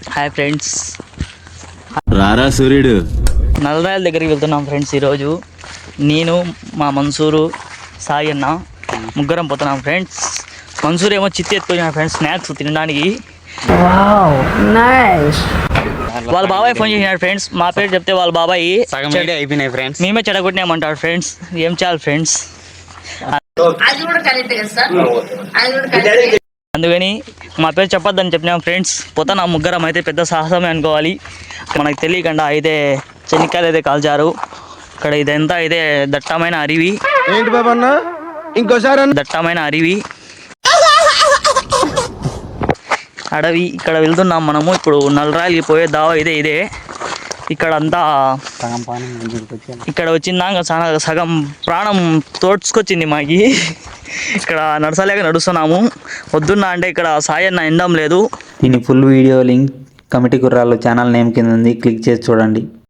Hi friends, రారా సూర్యుడు. నల్లరాయల దగ్గరికి వెళ్తున్నాం ఫ్రెండ్స్. ఈరోజు నేను మా మన్సూరు సాయి అన్న ముగ్గురం పోతున్నాం ఫ్రెండ్స్. మన్సూర్ ఏమో చిత్తి ఎత్తుకున్నాం ఫ్రెండ్స్ స్నాక్స్ తినడానికి. వాళ్ళ బాబాయ్ ఫోన్ చేసినాడు ఫ్రెండ్స్. మా పేరు చెప్తే వాళ్ళ బాబాయ్ అయిపోయినాయి ఫ్రెండ్స్. మేమే చెడగొట్టినామంటాడు ఫ్రెండ్స్. ఏం చేయాలి ఫ్రెండ్స్? అందుకని మా పేరు చెప్పొద్దని చెప్పినాం ఫ్రెండ్స్. పోతాను ముగ్గురం అయితే పెద్ద సాహసమే అనుకోవాలి. మనకు తెలియకుండా అయితే చెనిక్కాయలు అయితే కాల్చారు. ఇక్కడ ఇదంతా అయితే దట్టమైన అడవి. ఏంటి బాబా అన్న ఇంకోసారి దట్టమైన అడవి ఇక్కడ వెళ్తున్నాం మనము. ఇప్పుడు నల్లరాయలకి పోయే దావా ఇదే. ఇక్కడ అంతా ఇక్కడ వచ్చిందాక చాలా సగం ప్రాణం తోడ్చుకొచ్చింది మాకి. ఇక్కడ నడసలేక నడుస్తున్నాము. వద్దున్నా అంటే ఇక్కడ సాయన్న ఎండం లేదు. దీని ఫుల్ వీడియో లింక్ కమిటీ కుర్రాళ్ళు ఛానల్ నేమ్ కింద ఉంది, క్లిక్ చేసి చూడండి.